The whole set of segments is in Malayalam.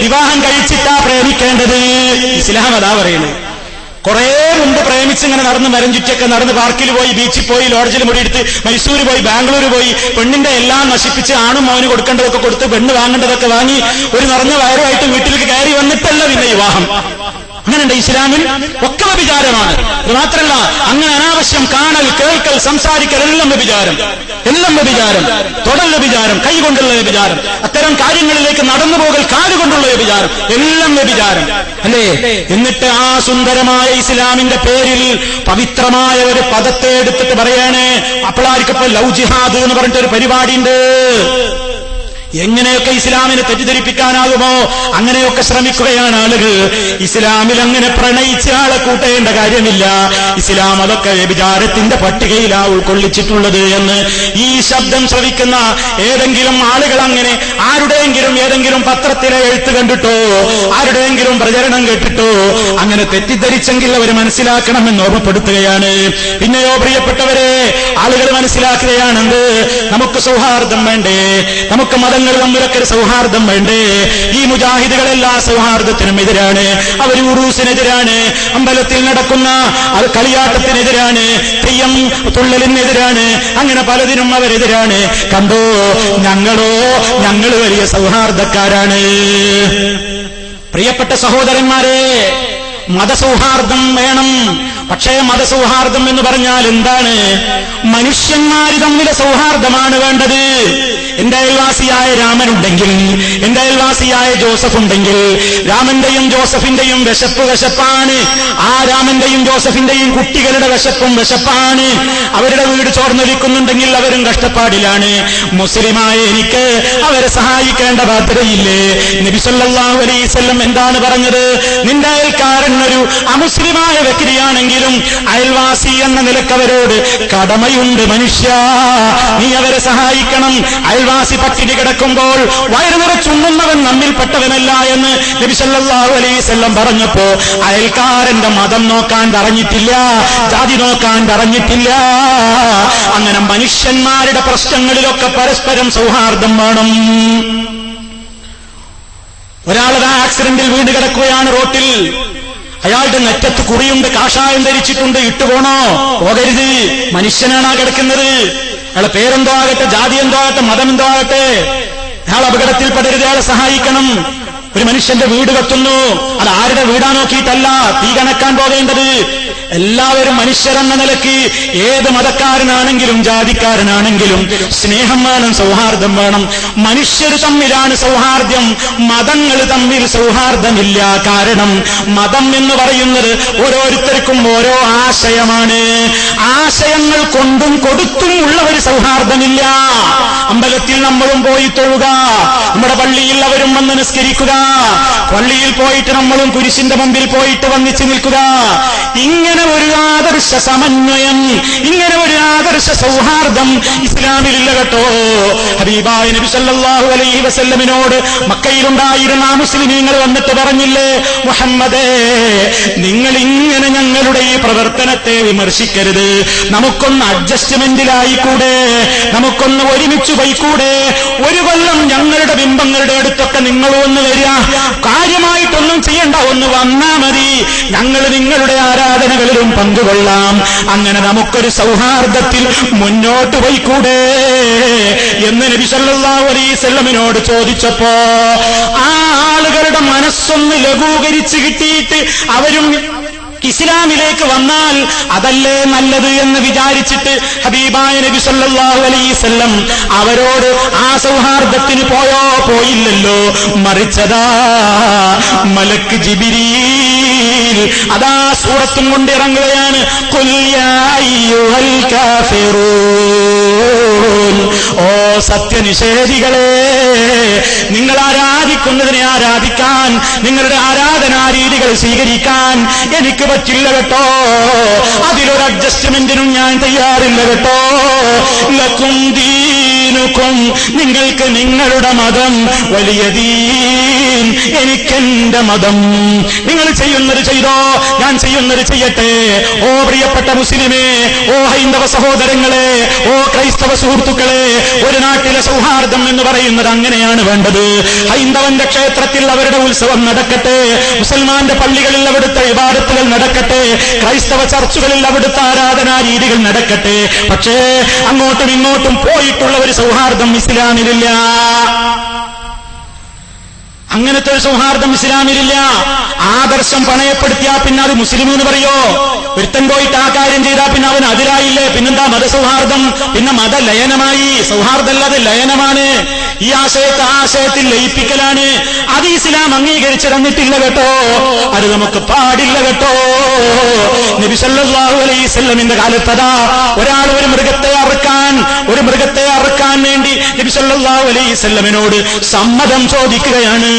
വിവാഹം കഴിച്ചിട്ടാ പ്രേമിക്കേണ്ടത്. ഇസ്ലാം അതാ പറയുന്നത്. കുറെ മുമ്പ് പ്രേമിച്ചിങ്ങനെ നടന്ന് മരം ചുറ്റിയൊക്കെ നടന്ന് പാർക്കിൽ പോയി, ബീച്ചിൽ പോയി, ലോഡ്ജിൽ മുടിയെടുത്ത് മൈസൂർ പോയി, ബാംഗ്ലൂർ പോയി, പെണ്ണിന്റെ എല്ലാം നശിപ്പിച്ച് ആണും മോന് കൊടുക്കേണ്ടതൊക്കെ കൊടുത്ത് പെണ്ണ് വാങ്ങേണ്ടതൊക്കെ വാങ്ങി ഒരു നിറഞ്ഞ വയറുമായിട്ട് വീട്ടിലേക്ക് കയറി വന്നിട്ടല്ല പിന്നെ വിവാഹം. അങ്ങനെയുണ്ട് ഇസ്ലാമിൽ. ഒക്കെ വ്യഭിചാരമാണ്. ഇത് മാത്രമല്ല, അങ്ങനെ അനാവശ്യം കാണൽ, കേൾക്കൽ, സംസാരിക്കൽ എല്ലാം വ്യഭിചാരം, എല്ലാം വ്യഭിചാരം. തൊടൽ വ്യഭിചാരം, കൈകൊണ്ടുള്ള വ്യഭിചാരം, അത്തരം കാര്യങ്ങളിലേക്ക് നടന്നു പോകൽ, കാലുകൊണ്ടുള്ള വ്യഭിചാരം, എല്ലാം വ്യഭിചാരം അല്ലേ? എന്നിട്ട് ആ സുന്ദരമായ ഇസ്ലാമിന്റെ പേരിൽ പവിത്രമായ ഒരു പദത്തെ എടുത്തിട്ട് പറയാണ്. അപ്പോഴായിരിക്കപ്പോ ലവ് ജിഹാദ് എന്ന് പറഞ്ഞിട്ടൊരു പരിപാടിയുണ്ട്. എങ്ങനെയൊക്കെ ഇസ്ലാമിനെ തെറ്റിദ്ധരിപ്പിക്കാനാകുമോ അങ്ങനെയൊക്കെ ശ്രമിക്കുകയാണ് ആളുകൾ. ഇസ്ലാമിൽ അങ്ങനെ പ്രണയിച്ച ആളെ കൂട്ടേണ്ട കാര്യമില്ല. ഇസ്ലാം അതൊക്കെ വ്യഭിചാരത്തിന്റെ പട്ടികയിലാണ് ഉൾക്കൊള്ളിച്ചിട്ടുള്ളത് എന്ന് ഈ ശബ്ദം ശ്രവിക്കുന്ന ഏതെങ്കിലും ആളുകൾ അങ്ങനെ ആരുടെയെങ്കിലും ഏതെങ്കിലും പത്രത്തിലെ എഴുത്ത് കണ്ടിട്ടോ ആരുടെയെങ്കിലും പ്രചരണം കേട്ടിട്ടോ അങ്ങനെ തെറ്റിദ്ധരിച്ചെങ്കിൽ അവർ മനസ്സിലാക്കണമെന്ന് ഓർമ്മപ്പെടുത്തുകയാണ്. പിന്നെയോ പ്രിയപ്പെട്ടവരെ, ആളുകൾ മനസ്സിലാക്കുകയാണെന്ത്, നമുക്ക് സൗഹാർദ്ദം വേണ്ടേ, നമുക്ക് മതങ്ങൾ തമ്മിലൊക്കെ ഒരു സൗഹാർദ്ദം വേണ്ടേ. ഈ മുജാഹിദുകളെല്ലാ സൗഹാർദ്ദത്തിനും എതിരാണ്. അവർ ഉറൂസിനെതിരാണ്, അമ്പലത്തിൽ നടക്കുന്ന കളിയാട്ടത്തിനെതിരാണ്, തെയ്യം തുള്ളലിനെതിരാണ്, അങ്ങനെ പലതിനും അവരെതിരാണ്. കണ്ടോ, ഞങ്ങൾ വലിയ സൗഹാർദ്ദക്കാരാണ്. പ്രിയപ്പെട്ട സഹോദരന്മാരെ, മതസൗഹാർദ്ദം വേണം. പക്ഷേ മതസൗഹാർദ്ദം എന്ന് പറഞ്ഞാൽ എന്താണ്? മനുഷ്യന്മാര് തമ്മിലെ സൗഹാർദ്ദമാണ് വേണ്ടത്. എന്റെ അയൽവാസിയായ രാമനുണ്ടെങ്കിൽ, എന്റെ അയൽവാസിയായ ജോസഫ് ഉണ്ടെങ്കിൽ, രാമന്റെയും ജോസഫിന്റെയും വിശപ്പാണ്. ആ രാമന്റെയും ജോസഫിന്റെയും കുട്ടികളുടെ വിശപ്പാണ്. അവരുടെ വീട് ചോർന്നൊലിക്കുന്നുണ്ടെങ്കിൽ അവരും കഷ്ടപ്പാടിലാണ്. മുസ്ലിമായ എനിക്ക് അവരെ സഹായിക്കേണ്ട ബാധ്യതയില്ലേ? നബി സല്ലല്ലാഹു അലൈഹി വസല്ലം എന്താണ് പറഞ്ഞത്? നിന്റെ അയൽക്കാരൻ ഒരു അമുസ്ലിമായ വ്യക്തിയാണെങ്കിലും അയൽവാസി എന്ന നിലക്കവരോട് കടമയുണ്ട്. മനുഷ്യ, നീ അവരെ സഹായിക്കണം. അയൽവാസി പട്ടിണി കിടക്കുമ്പോൾ വയറു നിറച്ചുണ്ണുന്നവൻ നമ്മിൽപ്പെട്ടവനല്ല എന്ന് നബി സല്ലല്ലാഹു അലൈഹി വസല്ലം പറഞ്ഞപ്പോ അയൽക്കാരന്റെ മതം നോക്കാൻ പറഞ്ഞിട്ടില്ല, ജാതി നോക്കാൻ പറഞ്ഞിട്ടില്ല. അങ്ങനെ മനുഷ്യന്മാരുടെ പ്രശ്നങ്ങളിലൊക്കെ പരസ്പരം സൗഹാർദ്ദം വേണം. ഒരാളത് ആക്സിഡന്റിൽ വീണ് കിടക്കുകയാണ് റോട്ടിൽ. അയാളുടെ നെറ്റത്ത് കുറിയുണ്ട്, കാഷായം ധരിച്ചിട്ടുണ്ട്. ഇട്ടുപോണോ? പോകരുത്. മനുഷ്യനാണ് ആ കിടക്കുന്നത്. അയാളെ പേരെന്തോ ആകട്ടെ, ജാതി എന്തോ ആകട്ടെ, മതം എന്തോ ആകട്ടെ, അയാൾ അപകടത്തിൽ പെടരുത്, അയാളെ സഹായിക്കണം. ഒരു മനുഷ്യന്റെ വീട് കത്തുന്നു, അത് ആരുടെ വീടാ നോക്കിയിട്ടല്ല തീ കണക്കാൻ പോകേണ്ടത്. എല്ലാവരും മനുഷ്യരെന്ന നിലയ്ക്ക് ഏത് മതക്കാരനാണെങ്കിലും ജാതിക്കാരനാണെങ്കിലും സ്നേഹം വേണം, സൗഹാർദ്ദം വേണം. മനുഷ്യർ തമ്മിലാണ് സൗഹാർദ്ദം, മതങ്ങൾ തമ്മിൽ സൗഹാർദ്ദമില്ല. കാരണം മതം എന്ന് പറയുന്നത് ഓരോരുത്തർക്കും ഓരോ ആശയമാണ്. ആശയങ്ങൾ കൊണ്ടും കൊടുത്തും ഉള്ള ഒരു സൗഹാർദ്ദമില്ല. അമ്പലത്തിൽ നമ്മളും പോയി തൊഴുക, നമ്മുടെ പള്ളിയിൽ അവരും വന്ന് നിസ്കരിക്കുക, പള്ളിയിൽ പോയിട്ട് നമ്മളും കുരിശിന്റെ മുമ്പിൽ പോയിട്ട് വന്നിച്ചു നിൽക്കുക. ഇങ്ങനെ ഒരു ആദർശ സമന്വയം, ഇങ്ങനെ ഒരു ആദർശ സൗഹാർദ്ദം ഇസ്ലാമിലില്ല കേട്ടോ. ഹബീബായ നബി സല്ലല്ലാഹു അലൈഹി വസല്ലമിനോട് മക്കയിലുണ്ടായിരുന്ന മുസ്ലിമീങ്ങൾ വന്നിട്ട് പറഞ്ഞില്ലേ, മുഹമ്മദേ, നിങ്ങൾ ഇങ്ങനെ ഞങ്ങളുടെ ഈ പ്രവർത്തനത്തെ വിമർശിക്കരുത്. നമുക്കൊന്ന് അഡ്ജസ്റ്റ്മെന്റിലായിക്കൂടെ, നമുക്കൊന്ന് ഒരുമിച്ച് പോയിക്കൂടെ? ഒരു കൊല്ലം ഞങ്ങളുടെ ബിംബങ്ങളുടെ അടുത്തൊക്കെ നിങ്ങളും ഒന്ന് വരിക, കാര്യമായിട്ടൊന്നും ചെയ്യണ്ട, ഒന്ന് വന്നാ മതി, ഞങ്ങൾ നിങ്ങളുടെ ആരാധനകളിലും പങ്കുകൊള്ളാം. അങ്ങനെ നമുക്കൊരു സൗഹാർദ്ദത്തിൽ മുന്നോട്ട് പോയിക്കൂടെ എന്ന് നബി സല്ലല്ലാഹു അലൈഹി വസല്ലമിനോട് ചോദിച്ചപ്പോ ആ ആളുകളുടെ മനസ്സൊന്ന് ലഘൂകരിച്ച് കിട്ടിയിട്ട് അവരും ഇസ്ലാമിലേക്ക് വന്നാൽ അതല്ലേ നല്ലത് എന്ന് വിചാരിച്ചിട്ട് ഹബീബായ നബി സല്ലല്ലാഹു അലൈഹി വസല്ലം അവരോട് ആ സൗഹാർദ്ദത്തിന് പോയില്ലല്ലോ. മറിച്ചതാ മലക്ക് ജിബ്രീൽ അതാ സൂറത്തും കൊണ്ട് ഇറങ്ങുകയാണ്. ഖുൽ യാ അയ്യുഹൽ കാഫിറൂൻ, ഓ സത്യനിഷേധികളെ, നിങ്ങൾ ആരാധിക്കുന്നതിനെ ആരാധിക്കാൻ, നിങ്ങളുടെ ആരാധനാ രീതികൾ സ്വീകരിക്കാൻ എനിക്ക് പറ്റില്ല കേട്ടോ. അതിലൊരു അഡ്ജസ്റ്റ്മെന്റിനും ഞാൻ തയ്യാറില്ല കേട്ടോ. ലക്കും ദീനുക്കും, നിങ്ങൾക്ക് നിങ്ങളുടെ മതം, വലിയ ദീൻ, ദീൻ, എനിക്കെന്റെ മതം. നിങ്ങൾ ചെയ്യുന്നത് ചെയ്തോ, ഞാൻ ചെയ്യുന്നത് ചെയ്യട്ടെ. ഓ പ്രിയപ്പെട്ട മുസ്ലിമേ, ഓ ഹൈന്ദവ സഹോദരങ്ങളെ, ഓ ക്രൈസ്തവ സുഹൃത്തുക്കളെ, ഒരു നാട്ടിലെ സൗഹാർദ്ദം എന്ന് പറയുന്നത് അങ്ങനെയാണ് വേണ്ടത്. ഹൈന്ദവന്റെ ക്ഷേത്രത്തിൽ അവരുടെ ഉത്സവം നടക്കട്ടെ, മുസൽമാന്റെ പള്ളികളിൽ അവിടുത്തെ ഇബാദത്തുകൾ നടക്കട്ടെ, ക്രൈസ്തവ ചർച്ചുകളിൽ അവിടുത്തെ ആരാധനാ രീതികൾ നടക്കട്ടെ. പക്ഷേ അങ്ങോട്ടും ഇങ്ങോട്ടും പോയിട്ടുള്ള ഒരു സൗഹാർദ്ദം ഇസ്ലാമിലില്ല. അങ്ങനത്തെ ഒരു സൗഹാർദ്ദം ഇസ്ലാമിലില്ല. ആദർശം പണയപ്പെടുത്തിയാൽ പിന്നെ അത് മുസ്ലിം എന്ന് പറയോ? ഒരുത്തൻ പോയിട്ട് ആ കാര്യം ചെയ്താൽ പിന്നെ അവൻ അതിരായില്ലേ? പിന്നെന്താ മതസൗഹാർദ്ദം? പിന്നെ മതലയനമായി. സൗഹാർദ്ദമല്ല, അത് ലയനമാണ്. ഈ ആശയത്തെ ആ ആശയത്തിൽ ലയിപ്പിക്കലാണ്. അത് ഇസ്ലാം അംഗീകരിച്ചു തന്നിട്ടില്ല കേട്ടോ. അത് നമുക്ക് പാടില്ല കേട്ടോ. നബി സല്ലല്ലാഹു അലൈഹി വസല്ലമിന്റെ കാലത്തതാ ഒരാൾ ഒരു മൃഗത്തെ അറുക്കാൻ വേണ്ടി നബി സല്ലല്ലാഹു അലൈഹി വസല്ലമിനോട് സമ്മതം ചോദിക്കുകയാണ്.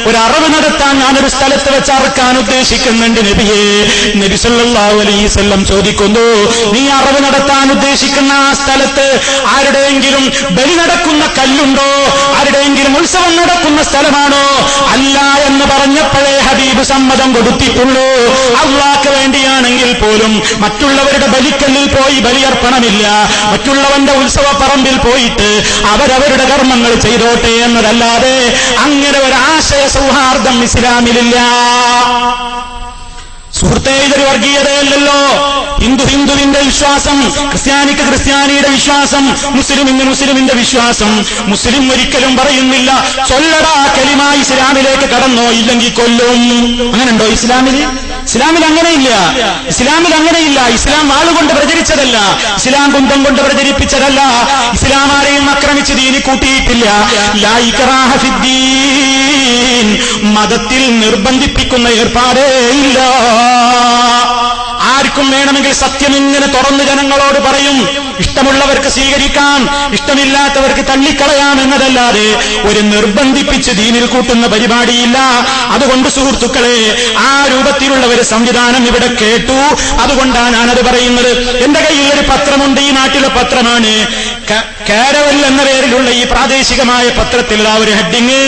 ഒരു അറവ് നടത്താൻ ഞാനൊരു സ്ഥലത്ത് വെച്ച് അറുക്കാൻ ഉദ്ദേശിക്കുന്നുണ്ട് നബിയെ. നബി സല്ലല്ലാഹു അലൈഹി വസല്ലം ചോദിക്കുന്നു, നീ അറവ് നടത്താൻ ഉദ്ദേശിക്കുന്ന ആ സ്ഥലത്ത് ആരുടെയെങ്കിലും ബലി നടക്കുന്ന കല്ലുണ്ടോ? ആരുടെയെങ്കിലും ഉത്സവം നടക്കുന്ന സ്ഥലമാണോ? അല്ല എന്ന് പറഞ്ഞപ്പോഴേ ഹബീബ് സമ്മതം കൊടുത്തിട്ടുള്ളൂ. അല്ലാഹുവിന് വേണ്ടിയാണെങ്കിൽ പോലും മറ്റുള്ളവരുടെ ബലിക്കല്ലിൽ പോയി ബലിയർപ്പണമില്ല. മറ്റുള്ളവന്റെ ഉത്സവ പറമ്പിൽ പോയിട്ട് അവരവരുടെ കർമ്മങ്ങൾ ചെയ്തോട്ടെ എന്നതല്ലാതെ അങ്ങനെ ഒരു ആശയ സൗഹാർദ്ദം ഇസ്ലാമിലില്ല. സുഹൃത്തേ, ഇതൊരു വർഗീയതയല്ലല്ലോ. ഹിന്ദുവിന്റെ വിശ്വാസം, ക്രിസ്ത്യാനിയുടെ വിശ്വാസം, മുസ്ലിമിന്റെ വിശ്വാസം. മുസ്ലിം ഒരിക്കലും പറയുന്നില്ല ചൊല്ലടാ കലിമ, ഇസ്ലാമിലേക്ക് കടന്നോ ഇല്ലെങ്കിൽ കൊല്ലും. അങ്ങനെയുണ്ടോ ഇസ്ലാമിൽ? ഇസ്ലാമിൽ അങ്ങനെയില്ല. ഇസ്ലാം വാളുകൊണ്ട് പ്രചരിച്ചതല്ല, ഇസ്ലാം കുന്തം കൊണ്ട് പ്രചരിപ്പിച്ചതല്ല. ഇസ്ലാം ആരെയും ആക്രമിച്ച് ദീനി കൂട്ടിയിട്ടില്ല. ലാ ഇക്റാഹ ഫിദ്ദീൻ, മതത്തിൽ നിർബന്ധിപ്പിക്കുന്ന ഏർപ്പാടേ ഇല്ല. ആർക്കും വേണമെങ്കിൽ സത്യം ഇങ്ങനെ തുറന്ന് ജനങ്ങളോട് പറയും. ഇഷ്ടമുള്ളവർക്ക് സ്വീകരിക്കാം, ഇഷ്ടമില്ലാത്തവർക്ക് തള്ളിക്കളയാം എന്നതല്ലാതെ ഒരു നിർബന്ധിപ്പിച്ച് ദീനിൽ കൂട്ടുന്ന പരിപാടിയില്ല. അതുകൊണ്ട് സുഹൃത്തുക്കളെ, ആ രൂപത്തിലുള്ള ഒരു സംവിധാനം ഇവിടെ കേട്ടു. അതുകൊണ്ടാണ് ഞാനത് പറയുന്നത്. എന്റെ കയ്യിൽ ഒരു പത്രമുണ്ട്, ഈ നാട്ടിലെ പത്രമാണ്. കാരവൽ എന്ന പേരിലുള്ള ഈ പ്രാദേശികമായ പത്രത്തിൽ ആ ഒരു ഹെഡിങ്,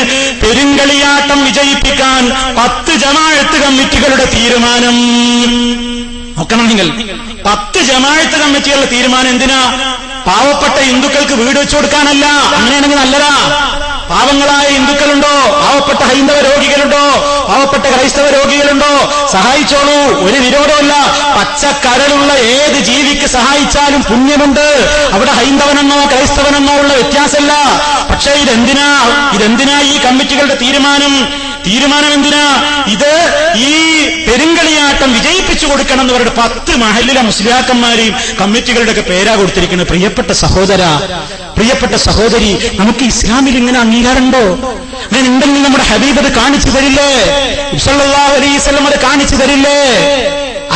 പെരുങ്കളിയാട്ടം വിജയിപ്പിക്കാൻ 10 ജമാഅത്ത് കമ്മിറ്റികളുടെ തീരുമാനം. നോക്കണം നിങ്ങൾ, 10 ജമാഅത്ത് കമ്മിറ്റികളുടെ തീരുമാനം എന്തിനാ? പാവപ്പെട്ട ഹിന്ദുക്കൾക്ക് വീട് വെച്ചു കൊടുക്കാനല്ല. അങ്ങനെയാണെങ്കിൽ നല്ലതാ. പാവങ്ങളായ ഹിന്ദുക്കളുണ്ടോ? പാവപ്പെട്ട ഹൈന്ദവ രോഗികളുണ്ടോ? പാവപ്പെട്ട ക്രൈസ്തവ രോഗികളുണ്ടോ? സഹായിച്ചോളൂ, ഒരു വിരോധമല്ല. പച്ചക്കരളുള്ള ഏത് ജീവിക്ക് സഹായിച്ചാലും പുണ്യമുണ്ട്. അവിടെ ഹൈന്ദവനെന്നോ ക്രൈസ്തവനെന്നോ ഉള്ള വ്യത്യാസമല്ല. പക്ഷേ ഇതെന്തിനാ ഈ കമ്മിറ്റികളുടെ തീരുമാനം എന്തിനാ? ഇത് ഈ പെരുങ്കളിയാട്ടം വിജയിപ്പിച്ചു കൊടുക്കണം എന്ന് പറഞ്ഞിട്ട് 10 മഹല്ലിലെ മുസ്ലിയാക്കന്മാരെയും കമ്മിറ്റികളുടെ ഒക്കെ പേരാ കൊടുത്തിരിക്കുന്നത്. പ്രിയപ്പെട്ട സഹോദര, പ്രിയപ്പെട്ട സഹോദരി, നമുക്ക് ഇസ്ലാമിൽ ഇങ്ങനെ അംഗീകാരമുണ്ടോ? അങ്ങനെ ഉണ്ടെങ്കിൽ നമ്മുടെ ഹബീബ് അത് കാണിച്ചു തരില്ലേ? സല്ലല്ലാഹു അലൈഹി വസല്ലം അത് കാണിച്ചു തരില്ലേ?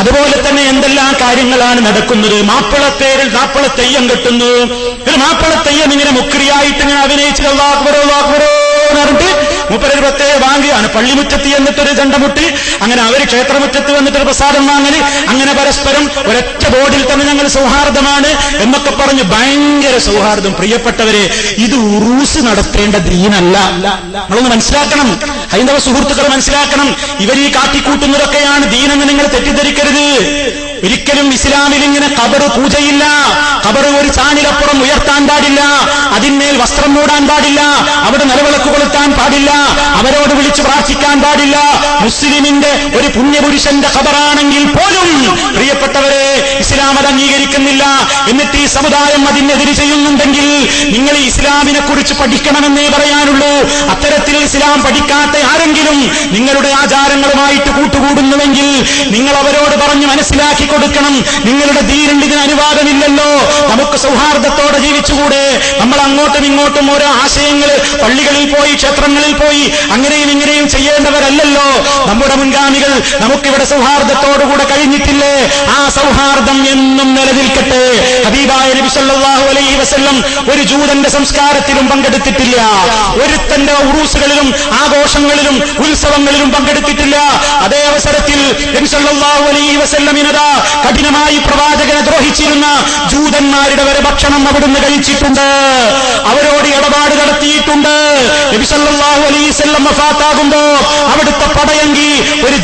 അതുപോലെ തന്നെ എന്തെല്ലാം കാര്യങ്ങളാണ് നടക്കുന്നത്. മാപ്പിളത്തേരിൽ മാപ്പിളത്തെയ്യം കെട്ടുന്നു. ഒരു മാപ്പിളത്തെയ്യം ഇങ്ങനെ മുക്രിയായിട്ട് ഇങ്ങനെ അഭിനയിച്ച് അല്ലാഹു അക്ബർ അല്ലാഹു അക്ബർ പറഞ്ഞിട്ട് മൂപ്പരൊരു പ്രത്യേക വാങ്ങിയാണ്. പള്ളിമുറ്റത്ത് എന്നിട്ടൊരു ദണ്ഡമുട്ടി, അങ്ങനെ അവര് ക്ഷേത്രമുറ്റത്ത് വന്നിട്ടൊരു പ്രസാദം വാങ്ങല്, അങ്ങനെ പരസ്പരം ഒരൊറ്റ ബോർഡിൽ തന്നെ ഞങ്ങൾ സൗഹാർദ്ദമാണ് എന്നൊക്കെ പറഞ്ഞ് ഭയങ്കര സൗഹാർദ്ദം. പ്രിയപ്പെട്ടവരെ, ഇത് ഉറൂസ് നടത്തേണ്ട ദീനല്ല. നമ്മളൊന്ന് മനസ്സിലാക്കണം, ഹൈന്ദവ സുഹൃത്തുക്കൾ മനസ്സിലാക്കണം. ഇവർ ഈ കാട്ടിക്കൂട്ടുന്നതൊക്കെയാണ് ദീനെന്ന് നിങ്ങൾ തെറ്റിദ്ധരിക്കരുത്. ഒരിക്കലും ഇസ്ലാമിൽ ഇങ്ങനെ ഖബർ പൂജയില്ല. ഖബർ ഒരു ചാനിലപ്പുറം ഉയർത്താൻ പാടില്ല, അതിന്മേൽ വസ്ത്രം മൂടാൻ പാടില്ല, അവിടെ നിലവിളക്ക് കൊളുത്താൻ പാടില്ല, അവരോട് വിളിച്ചു പ്രാർത്ഥിക്കാൻ പാടില്ല. മുസ്ലിമിന്റെ ഒരു പുണ്യപുരുഷന്റെ ഖബറാണെങ്കിൽ പോലും പ്രിയപ്പെട്ടവരെ, ഇസ്ലാം അത് അംഗീകരിക്കുന്നില്ല. എന്നിട്ട് ഈ സമുദായം അതിനെതിരെ ചെയ്യുന്നുണ്ടെങ്കിൽ നിങ്ങൾ ഇസ്ലാമിനെ കുറിച്ച് പഠിക്കണമെന്നേ പറയാനുള്ളൂ. അത്തരത്തിൽ ഇസ്ലാം പഠിക്കാത്ത ആരെങ്കിലും നിങ്ങളുടെ ആചാരങ്ങളുമായിട്ട് കൂട്ടുകൂടുന്നുവെങ്കിൽ നിങ്ങൾ അവരോട് പറഞ്ഞ് മനസ്സിലാക്കി കൊടുക്കണം. നിങ്ങളുടെ ദീനിൽ ഇതിന് അനുവാദമില്ലല്ലോ. നമുക്ക് സൗഹാർദ്ദത്തോടെ ജീവിച്ചുകൂടെ? നമ്മൾ അങ്ങോട്ടും ഇങ്ങോട്ടും ഓരോ ആശയങ്ങൾ പള്ളികളിൽ പോയി ക്ഷേത്രങ്ങളിൽ പോയി അങ്ങനെയും ഇങ്ങനെയും ചെയ്യേണ്ടവരല്ലല്ലോ നമ്മുടെ മുൻഗാമികൾ. നമുക്കിവിടെ സൗഹാർദ്ദത്തോടുകൂടെ കഴിഞ്ഞിട്ടില്ലേ? ആ സൗഹാർദ്ദം എന്നും നിലനിൽക്കട്ടെ. ഹബീബായ നബി സല്ലല്ലാഹു അലൈഹി വസല്ലം ഒരു ജൂതന്റെ സംസ്കാരത്തിലും പങ്കെടുത്തിട്ടില്ല. ഒരുത്തന്റെ ഉറൂസുകളിലും ആഘോഷങ്ങളിലും ഉത്സവങ്ങളിലും പങ്കെടുത്തിട്ടില്ല. അതേ അവസരത്തിൽ നബി സല്ലല്ലാഹു അലൈഹി വസല്ലമിനതാ കഠിനമായി പ്രവാചകനെ ദ്രോഹിച്ചിരുന്ന ജൂതന്മാരുടെ വരെ ഭക്ഷണം അവിടുന്ന് കഴിച്ചിട്ടുണ്ട്, അവരോട് ഇടപാട് നടത്തിയിട്ടുണ്ട്. നബി സല്ലല്ലാഹു അലൈഹി വസല്ലം വഫാത്താകുമ്പോ അവിടുത്തെ പടയങ്കി ഒരു